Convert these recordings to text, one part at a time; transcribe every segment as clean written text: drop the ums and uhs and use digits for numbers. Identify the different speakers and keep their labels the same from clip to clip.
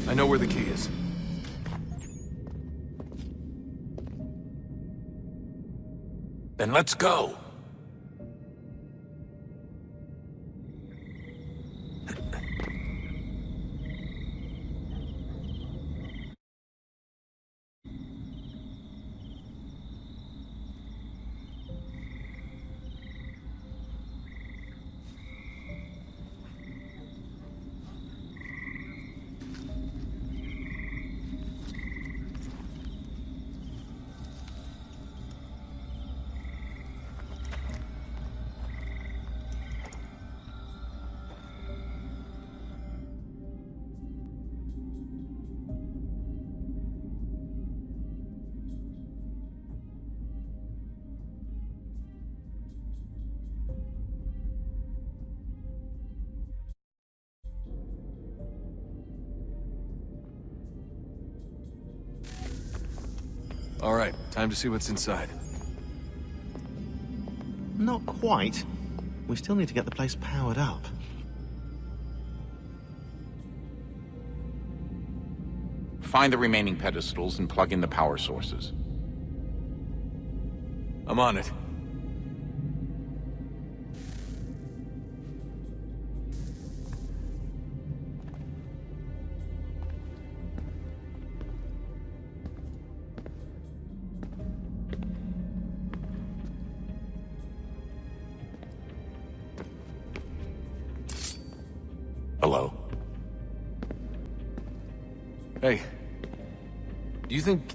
Speaker 1: I know where the key is. Then let's go! All right, time to see what's inside.
Speaker 2: Not quite. We still need to get the place powered up.
Speaker 3: Find the remaining pedestals and plug in the power sources.
Speaker 1: I'm on it.
Speaker 3: Hello?
Speaker 1: Hey, do you think...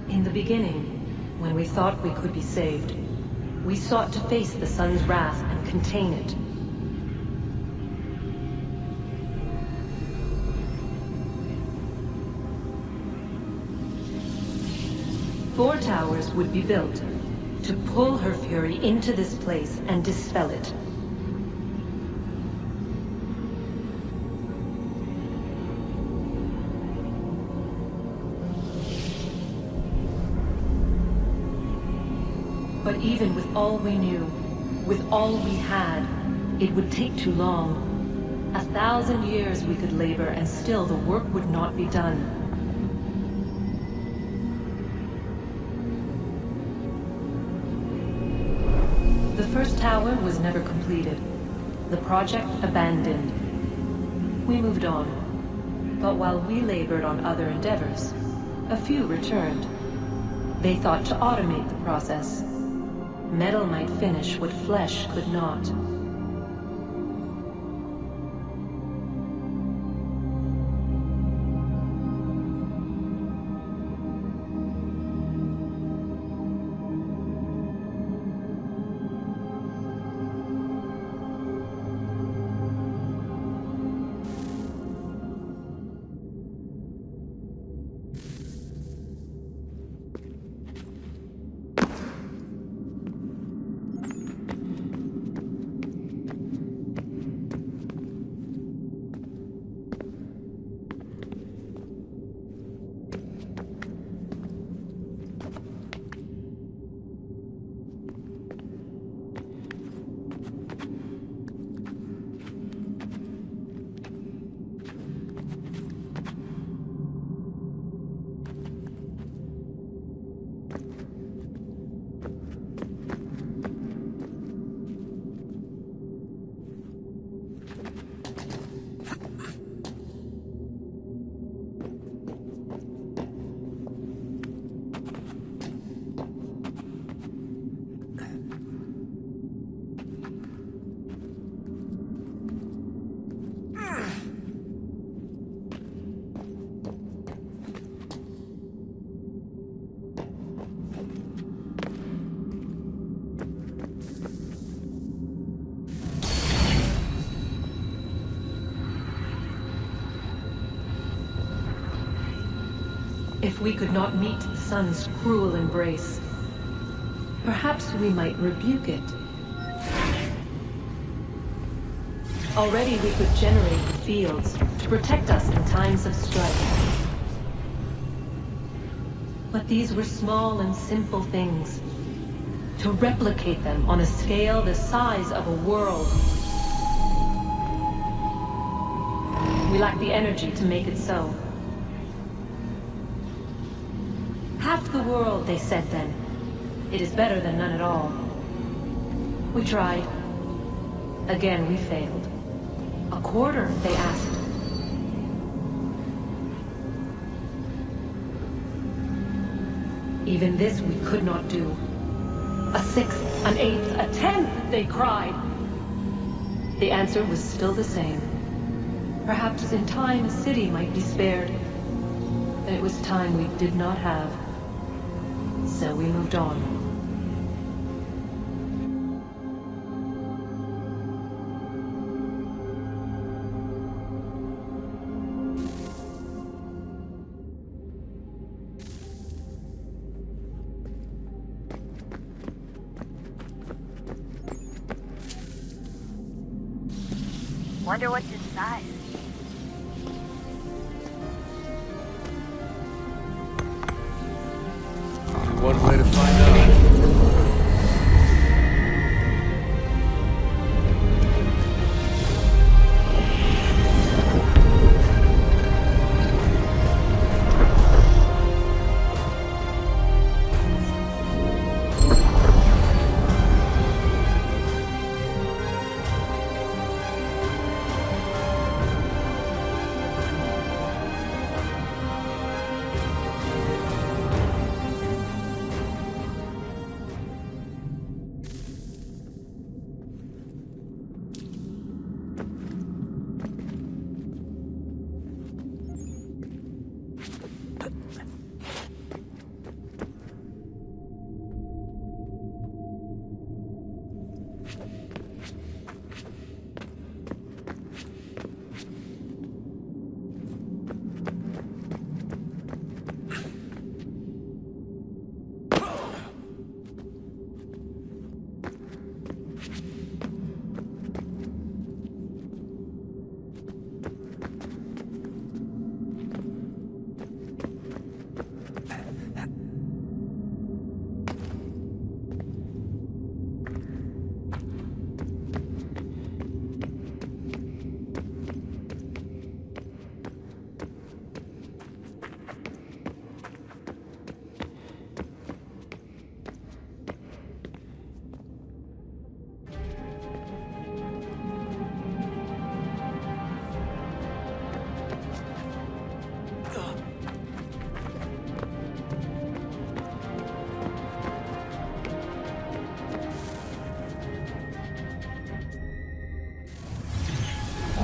Speaker 4: In the beginning, when we thought we could be saved, we sought to face the sun's wrath and contain it. Four towers would be built to pull her fury into this place and dispel it. But even with all we knew, with all we had, it would take too long. 1,000 years we could labor and still the work would not be done. The first tower was never completed. The project abandoned. We moved on. But while we labored on other endeavors, a few returned. They thought to automate the process. Metal might finish what flesh could not. If we could not meet the sun's cruel embrace, perhaps we might rebuke it. Already we could generate the fields to protect us in times of strife. But these were small and simple things. To replicate them on a scale the size of a world. We lack the energy to make it so. Half the world, they said then. It is better than none at all. We tried. Again, we failed. A quarter, they asked. Even this we could not do. A sixth, an eighth, a tenth, they cried. The answer was still the same. Perhaps in time a city might be spared. But it was time we did not have. So we moved on.
Speaker 5: Wonder what's inside.
Speaker 1: Only one way to find out.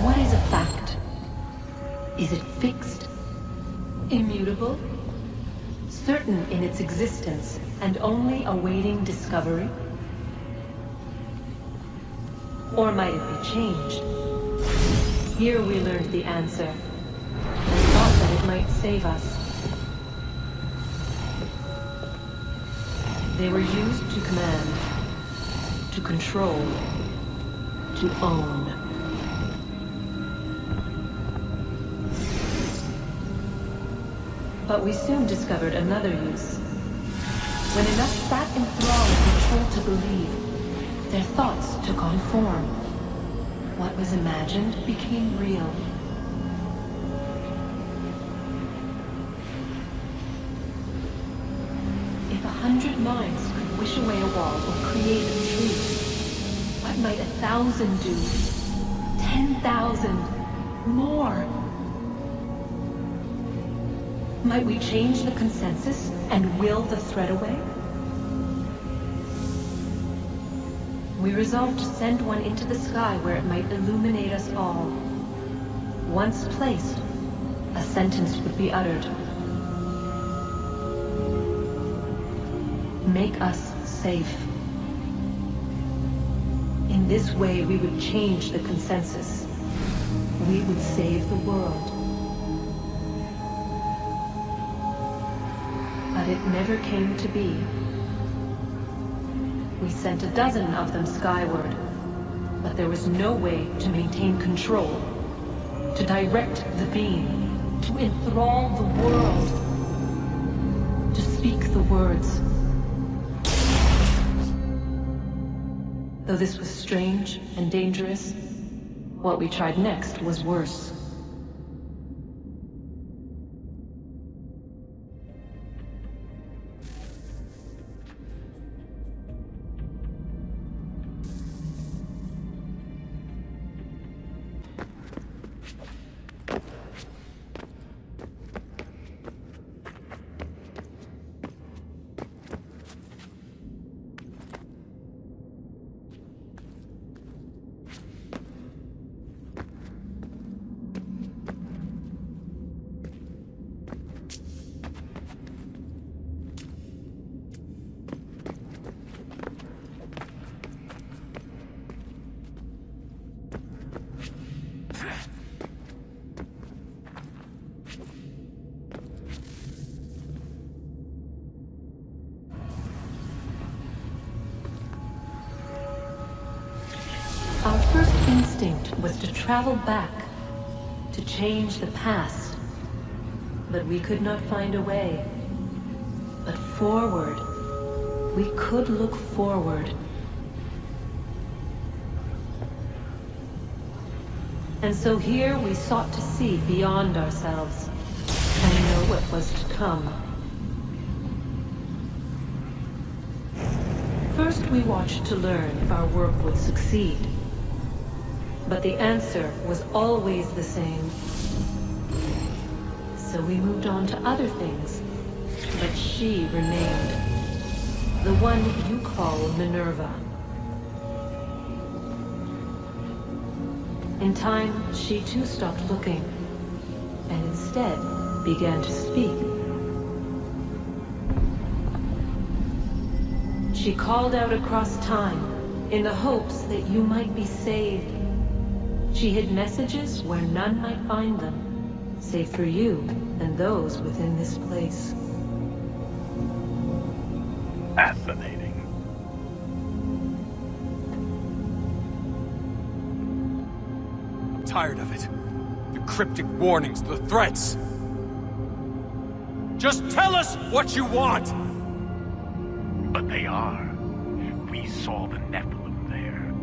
Speaker 4: What is a fact? Is it fixed? Immutable? Certain in its existence and only awaiting discovery? Or might it be changed? Here we learned the answer, and thought that it might save us. They were used to command, to control, to own. But we soon discovered another use. When enough sat enthralled and told to believe, their thoughts took on form. What was imagined became real. If 100 minds could wish away a wall or create a tree, what might 1,000 do? 10,000? More? Might we change the consensus and will the thread away? We resolved to send one into the sky where it might illuminate us all. Once placed, a sentence would be uttered. Make us safe. In this way, we would change the consensus. We would save the world. But it never came to be. We sent a dozen of them skyward, but there was no way to maintain control, to direct the beam, to enthrall the world, to speak the words. Though this was strange and dangerous, what we tried next was worse. Our first instinct was to travel back, to change the past. But we could not find a way. But forward, we could look forward. And so here we sought to see beyond ourselves, and know what was to come. First we watched to learn if our work would succeed. But the answer was always the same. So we moved on to other things, but she remained. The one you call Minerva. In time, she too stopped looking, and instead began to speak. She called out across time, in the hopes that you might be saved. She hid messages where none might find them, save for you and those within this place.
Speaker 6: Fascinating.
Speaker 1: I'm tired of it. The cryptic warnings, the threats. Just tell us what you want!
Speaker 6: But they are. We saw the Nephilim there.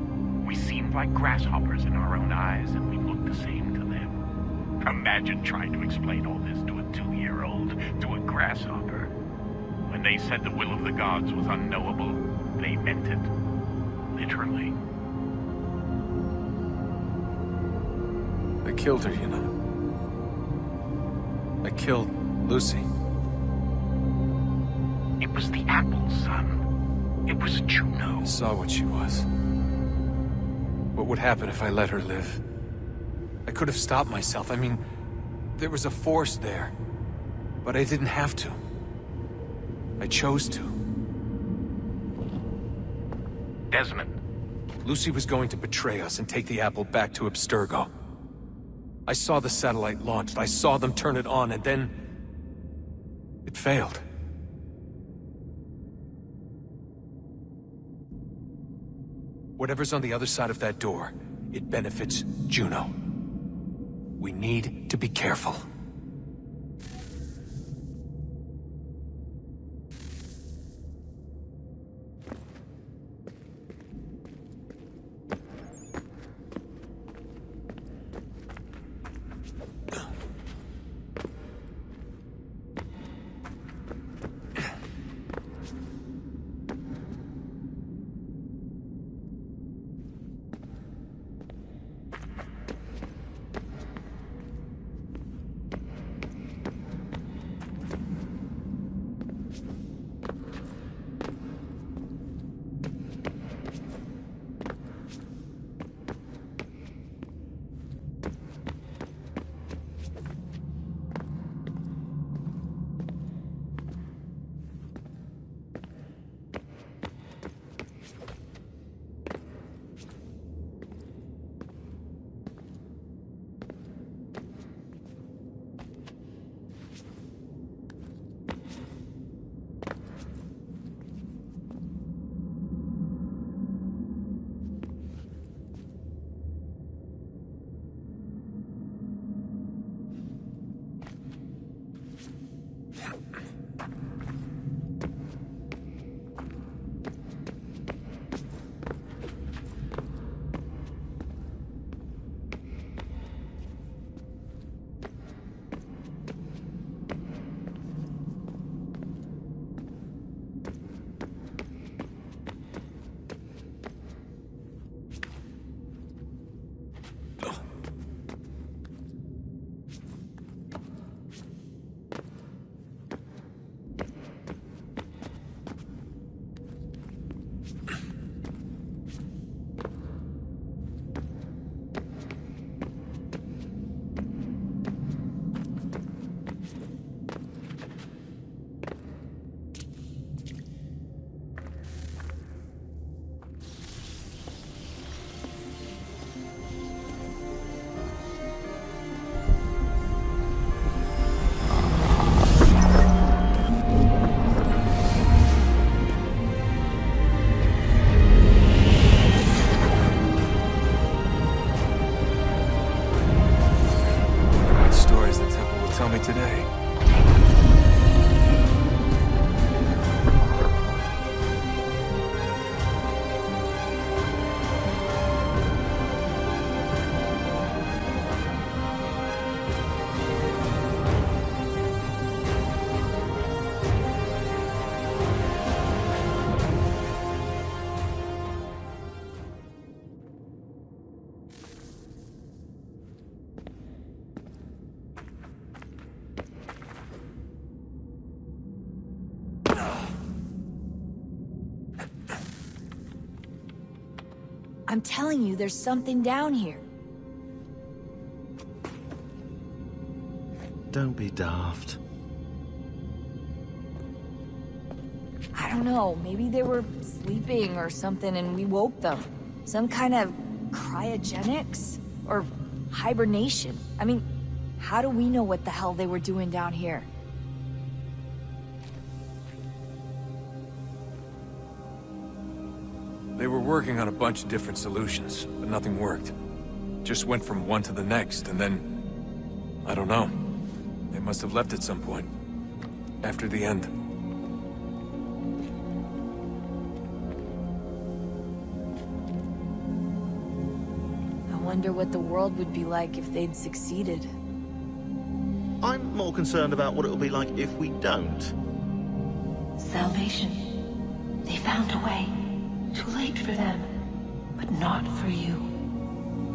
Speaker 6: We seemed like grasshoppers in our own eyes, and we looked the same to them. Imagine trying to explain all this to a 2-year-old, to a grasshopper. When they said the will of the gods was unknowable, they meant it. Literally.
Speaker 1: I killed her, you know. I killed Lucy.
Speaker 6: It was the apple, son. It was Juno.
Speaker 1: I saw what she was. What would happen if I let her live? I could have stopped myself. I mean, there was a force there. But I didn't have to. I chose to.
Speaker 6: Desmond.
Speaker 1: Lucy was going to betray us and take the apple back to Abstergo. I saw the satellite launched. I saw them turn it on, and then... it failed. Whatever's on the other side of that door, it benefits Juno. We need to be careful.
Speaker 7: I'm telling you, there's something down here.
Speaker 2: Don't be daft.
Speaker 7: I don't know, maybe they were sleeping or something and we woke them. Some kind of cryogenics? Or hibernation? I mean, how do we know what the hell they were doing down here?
Speaker 1: They were working on a bunch of different solutions, but nothing worked. Just went from one to the next, and then... I don't know. They must have left at some point. After the end.
Speaker 7: I wonder what the world would be like if they'd succeeded.
Speaker 2: I'm more concerned about what it'll be like if we don't.
Speaker 4: Salvation. They found a way. Too late for them, but not for you.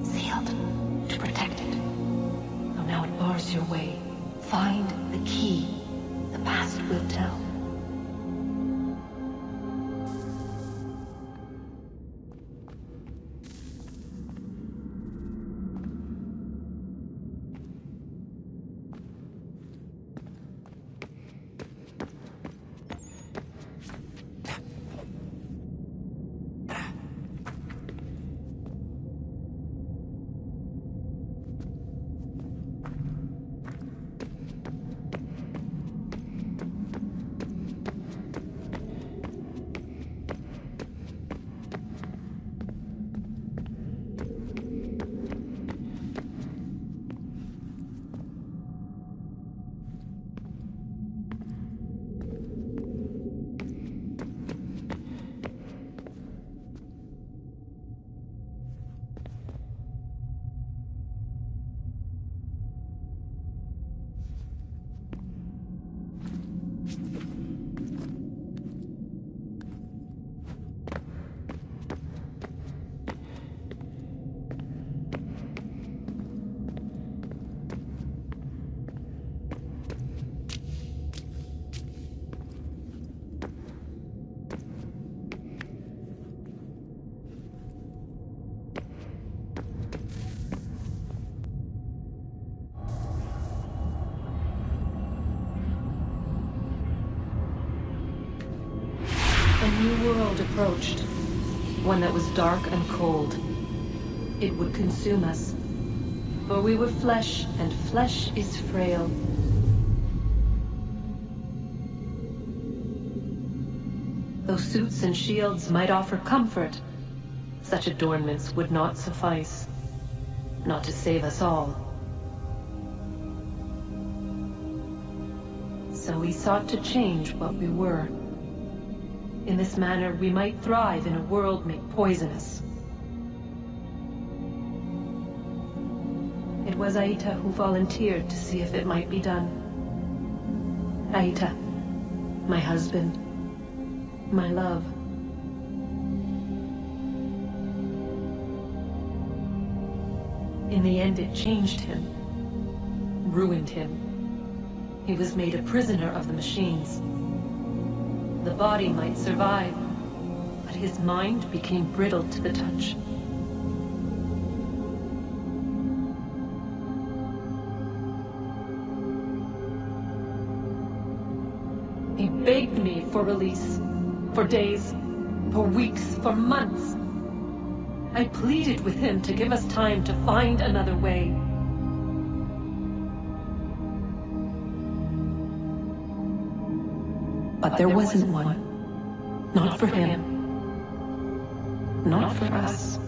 Speaker 4: Sealed to protect it. Though now it bars your way. Find the key. The past will tell. A new world approached. One that was dark and cold. It would consume us. For we were flesh, and flesh is frail. Though suits and shields might offer comfort, such adornments would not suffice. Not to save us all. So we sought to change what we were. In this manner, we might thrive in a world made poisonous. It was Aita who volunteered to see if it might be done. Aita, my husband, my love. In the end, it changed him, ruined him. He was made a prisoner of the machines. The body might survive, but his mind became brittle to the touch. He begged me for release, for days, for weeks, for months. I pleaded with him to give us time to find another way. But there wasn't one. Not for him. Not for us.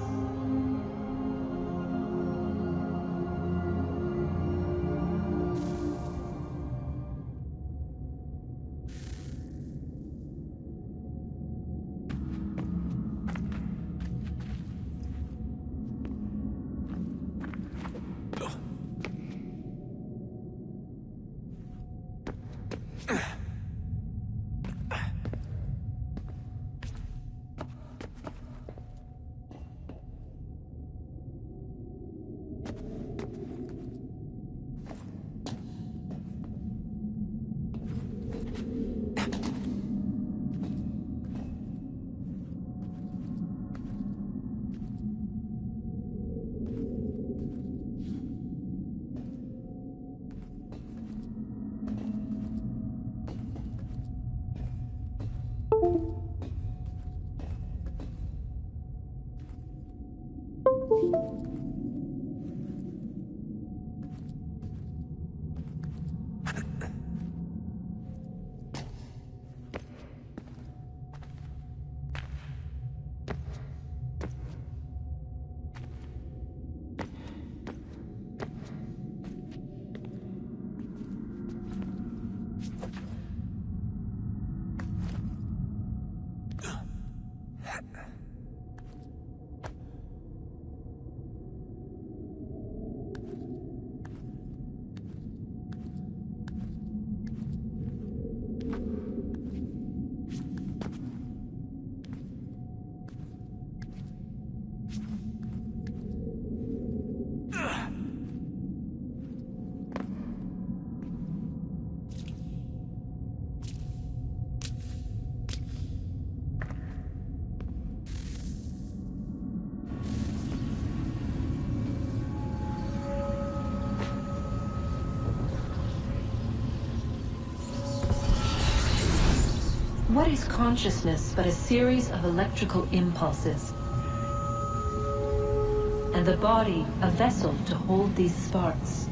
Speaker 4: What is consciousness but a series of electrical impulses? And the body a vessel to hold these sparks.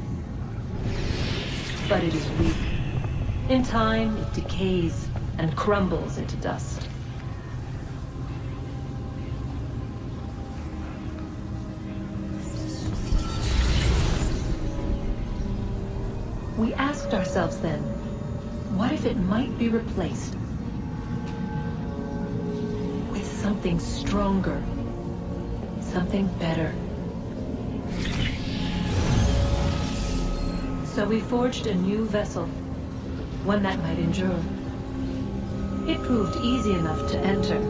Speaker 4: But it is weak. In time, it decays and crumbles into dust. We asked ourselves then, what if it might be replaced with something stronger, something better? So we forged a new vessel, one that might endure. It proved easy enough to enter.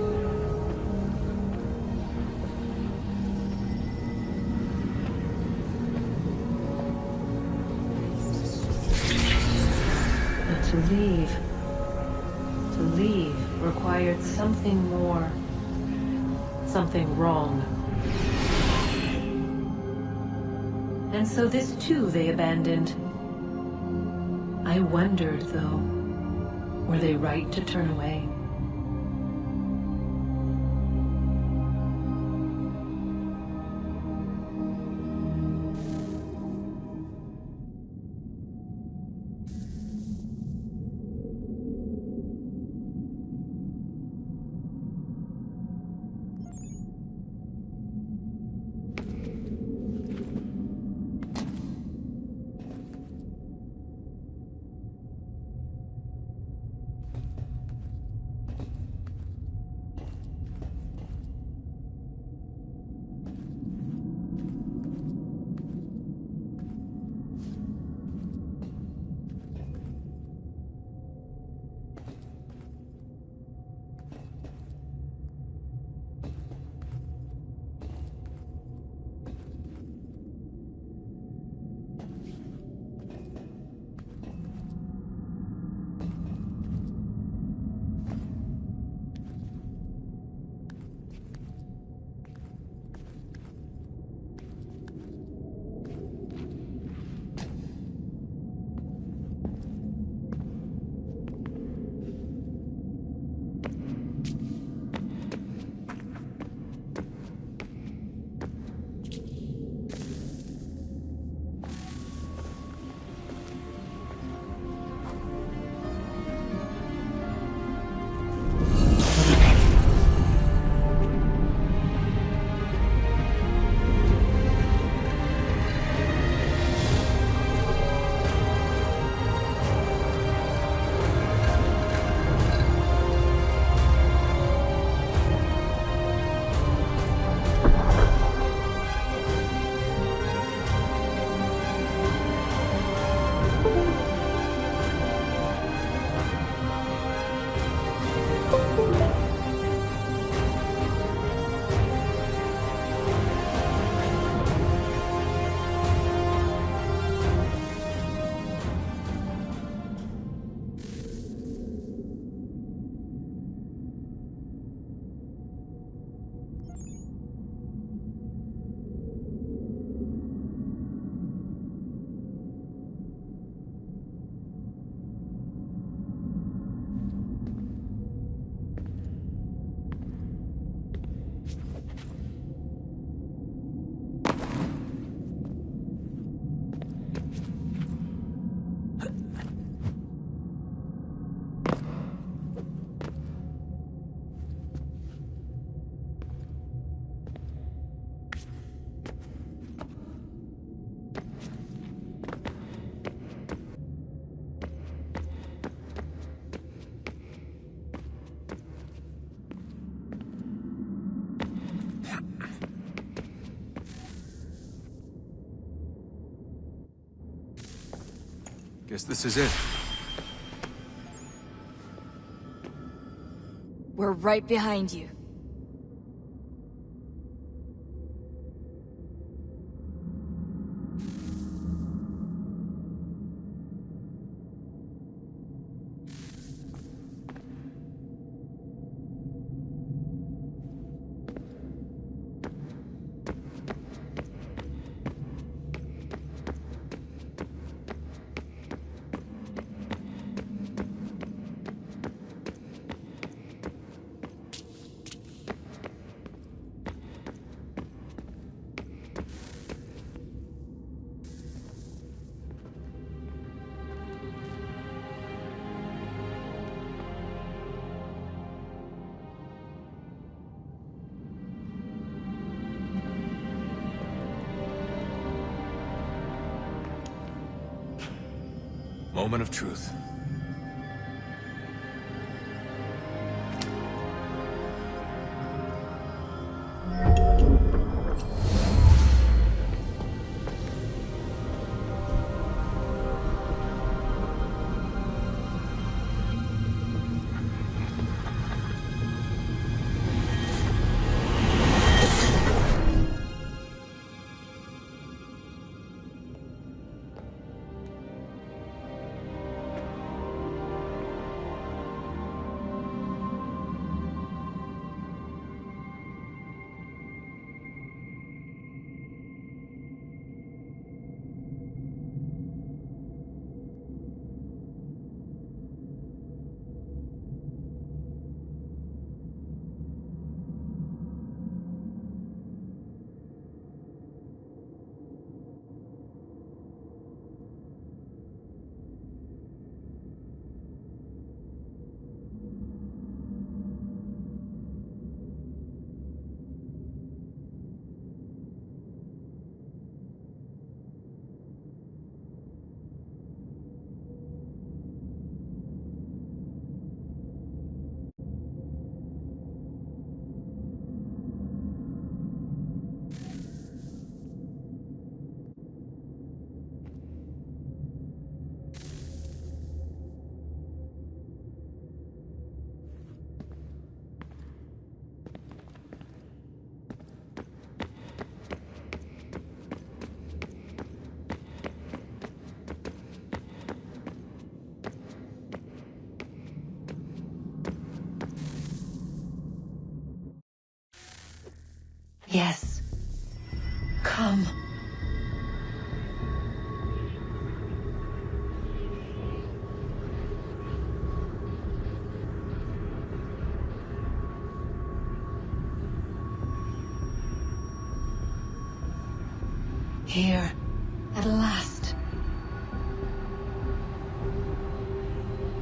Speaker 4: But to leave required something more, something wrong. And so this too they abandoned. I wondered, though, were they right to turn away?
Speaker 1: Guess this is it.
Speaker 7: We're right behind you.
Speaker 1: Moment of truth.
Speaker 4: Yes. Come. Here, at last.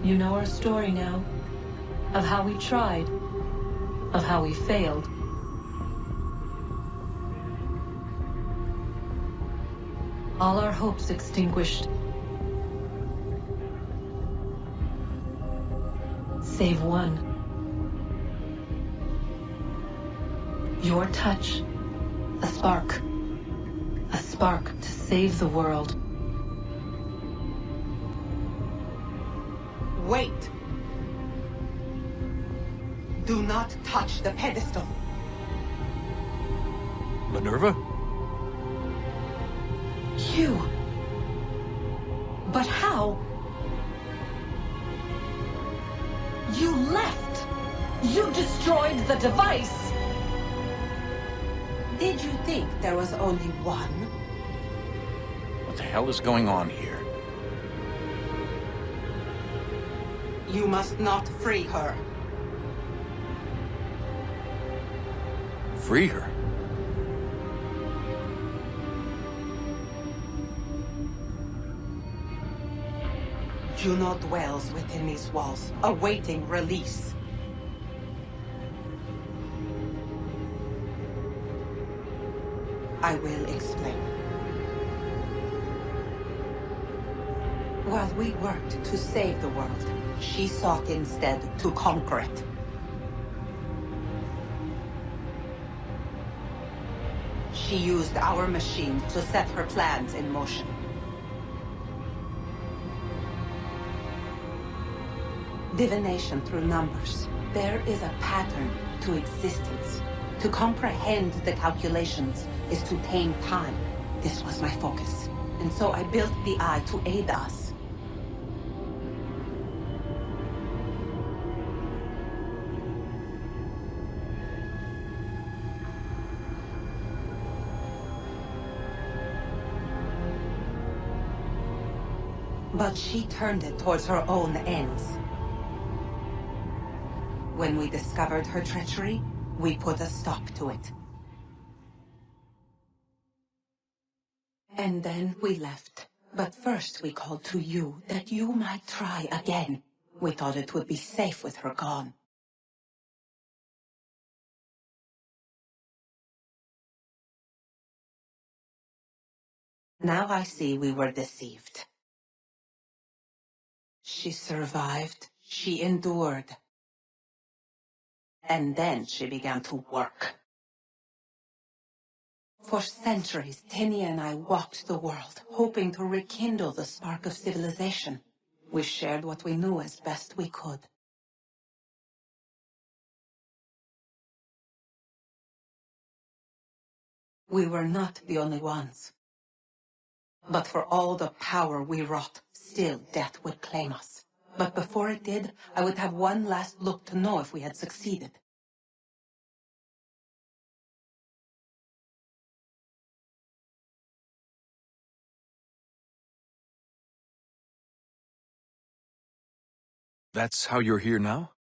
Speaker 4: You know our story now. Of how we tried. Of how we failed. All our hopes extinguished. Save one. Your touch. A spark. A spark to save the world.
Speaker 8: Wait! Do not touch the pedestal.
Speaker 1: Minerva?
Speaker 4: You! But how? You left! You destroyed the device!
Speaker 8: Did you think there was only one?
Speaker 3: What the hell is going on here?
Speaker 8: You must not free her.
Speaker 1: Free her?
Speaker 8: Juno dwells within these walls, awaiting release. I will explain. While we worked to save the world, she sought instead to conquer it. She used our machine to set her plans in motion. Divination through numbers. There is a pattern to existence. To comprehend the calculations is to tame time. This was my focus. And so I built the eye to aid us. But she turned it towards her own ends. When we discovered her treachery, we put a stop to it. And then we left. But first we called to you that you might try again. We thought it would be safe with her gone. Now I see we were deceived. She survived. She endured. And then she began to work. For centuries, Tinny and I walked the world, hoping to rekindle the spark of civilization. We shared what we knew as best we could. We were not the only ones. But for all the power we wrought, still death would claim us. But before it did, I would have one last look to know if we had succeeded.
Speaker 1: That's how you're here now?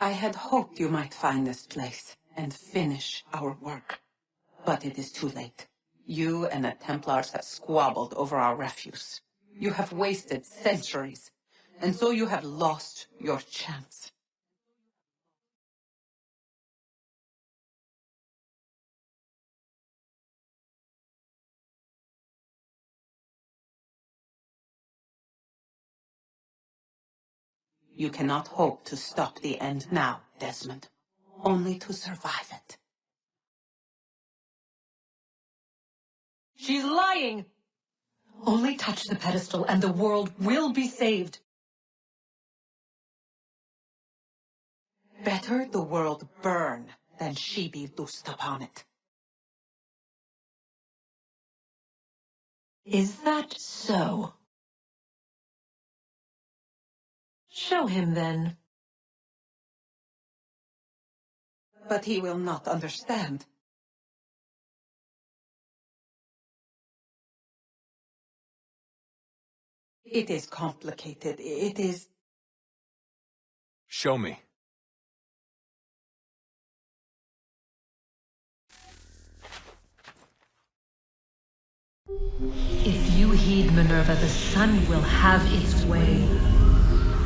Speaker 8: I had hoped you might find this place and finish our work. But it is too late. You and the Templars have squabbled over our refuse. You have wasted centuries, and so you have lost your chance. You cannot hope to stop the end now, Desmond. Only to survive it.
Speaker 4: She's lying! Only touch the pedestal and the world will be saved.
Speaker 8: Better the world burn than she be loosed upon it.
Speaker 4: Is that so? Show him then.
Speaker 8: But he will not understand. It is complicated. It is...
Speaker 1: Show me.
Speaker 4: If you heed Minerva, the sun will have its way.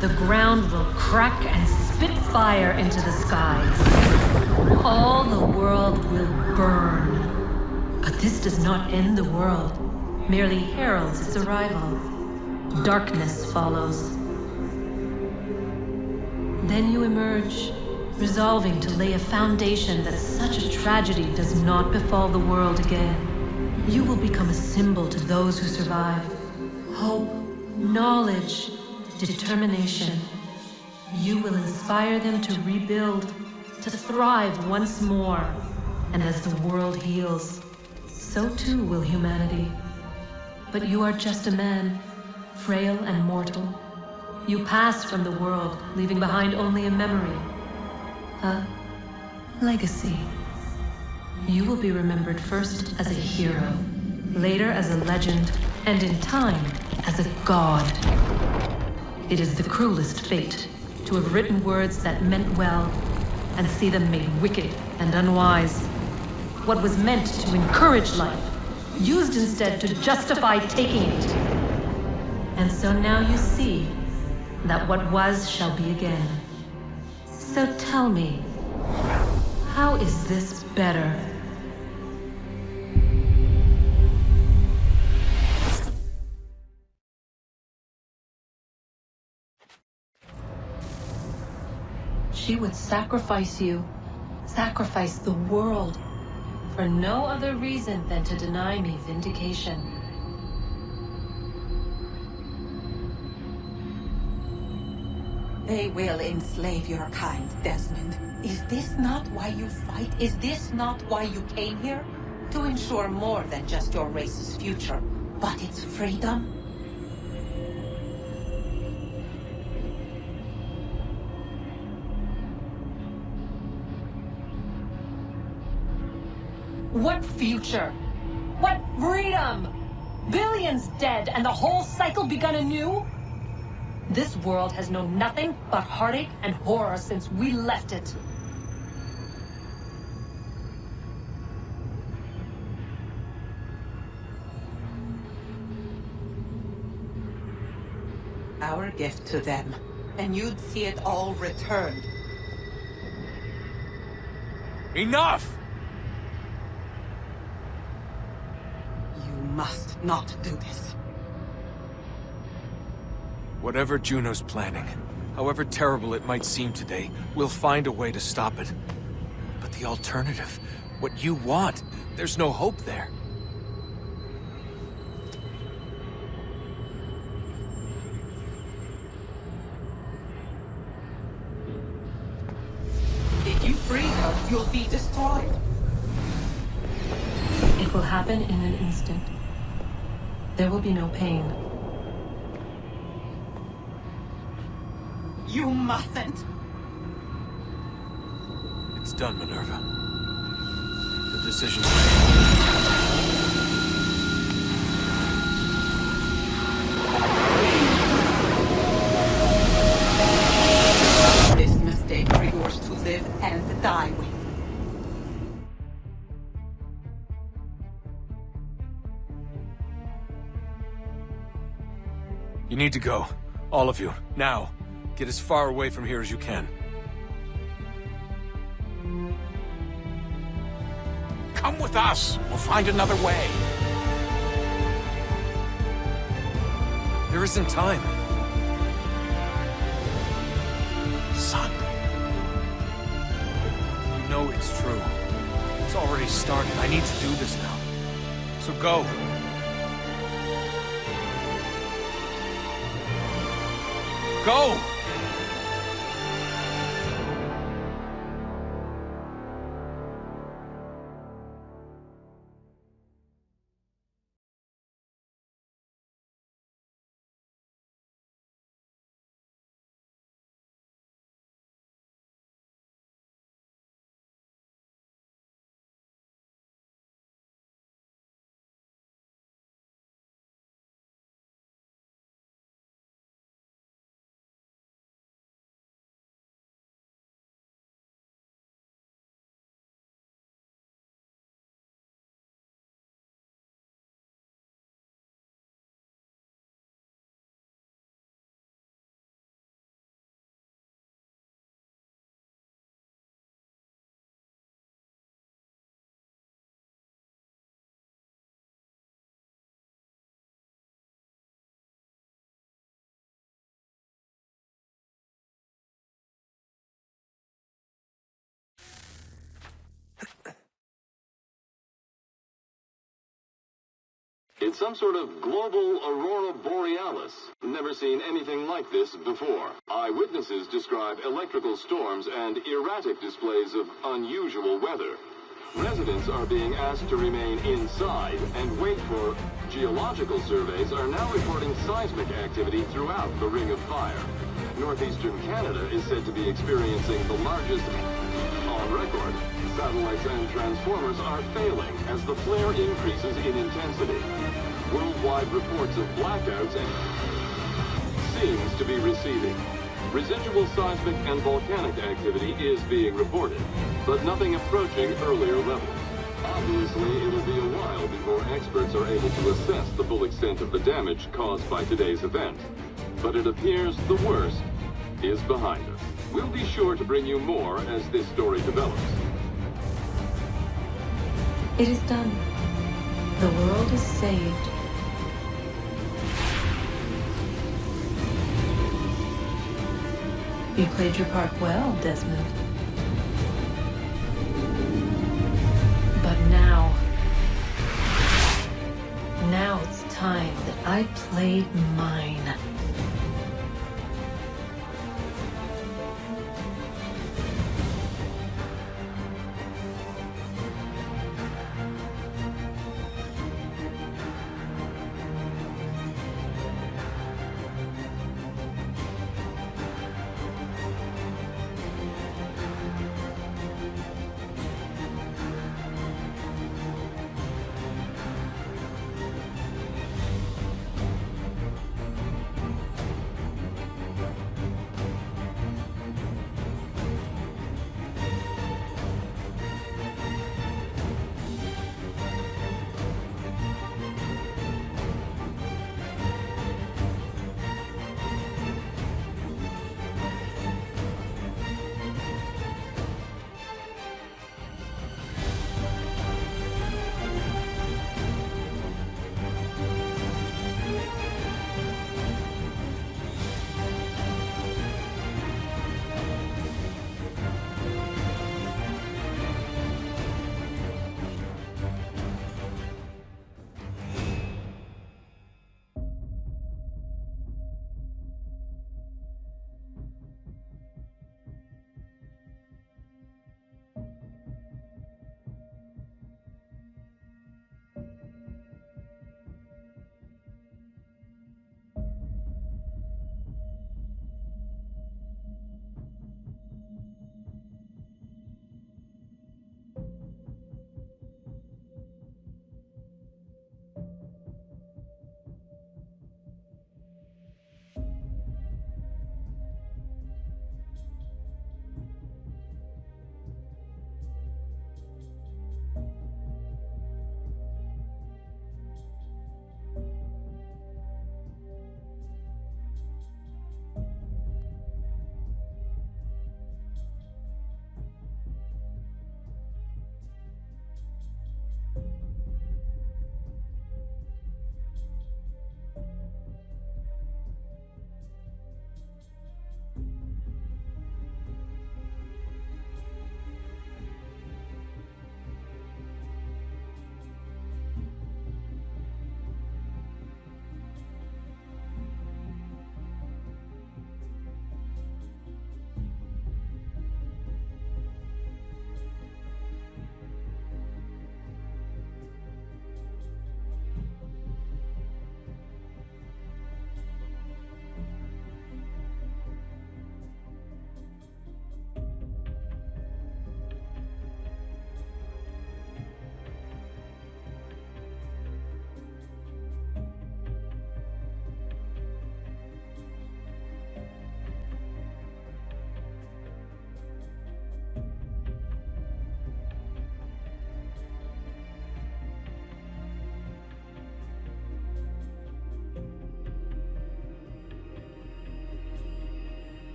Speaker 4: The ground will crack and spit fire into the skies. All the world will burn. But this does not end the world, merely heralds its arrival. Darkness follows. Then you emerge, resolving to lay a foundation that such a tragedy does not befall the world again. You will become a symbol to those who survive. Hope, knowledge, determination. You will inspire them to rebuild, to thrive once more. And as the world heals, so too will humanity. But you are just a man, frail and mortal. You pass from the world, leaving behind only a memory. A legacy. You will be remembered first as a hero, later as a legend, and in time, as a god. It is the cruelest fate, to have written words that meant well, and see them made wicked and unwise. What was meant to encourage life, used instead to justify taking it. And so now you see that what was shall be again. So tell me, how is this better? She would sacrifice you, sacrifice the world, for no other reason than to deny me vindication.
Speaker 8: They will enslave your kind, Desmond. Is this not why you fight? Is this not why you came here? To ensure more than just your race's future, but its freedom?
Speaker 4: What future? What freedom? Billions dead and the whole cycle begun anew? This world has known nothing but heartache and horror since we left it.
Speaker 8: Our gift to them, and you'd see it all returned.
Speaker 1: Enough!
Speaker 8: You must not do this.
Speaker 1: Whatever Juno's planning, however terrible it might seem today, we'll find a way to stop it. But the alternative, what you want, there's no hope there.
Speaker 8: If you free her, you'll be destroyed.
Speaker 4: It will happen in an instant. There will be no pain.
Speaker 8: You mustn't.
Speaker 1: It's done, Minerva. The decision's made.
Speaker 8: This mistake are yours to live and die with.
Speaker 1: You need to go. All of you. Now. Get as far away from here as you can.
Speaker 3: Come with us. We'll find another way.
Speaker 1: There isn't time.
Speaker 3: Son.
Speaker 1: You know it's true. It's already started. I need to do this now. So go. Go!
Speaker 9: It's some sort of global aurora borealis. Never seen anything like this before. Eyewitnesses describe electrical storms and erratic displays of unusual weather. Residents are being asked to remain inside and wait for... Geological surveys are now reporting seismic activity throughout the Ring of Fire. Northeastern Canada is said to be experiencing the largest on record. Satellites and transformers are failing as the flare increases in intensity. Worldwide reports of blackouts seems to be receding. Residual seismic and volcanic activity is being reported, but nothing approaching earlier levels. Obviously, it'll be a while before experts are able to assess the full extent of the damage caused by today's event. But it appears the worst is behind us. We'll be sure to bring you more as this story develops.
Speaker 4: It is done. The world is saved. You played your part well, Desmond. But now it's time that I played mine.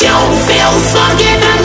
Speaker 10: You feel fucking alive.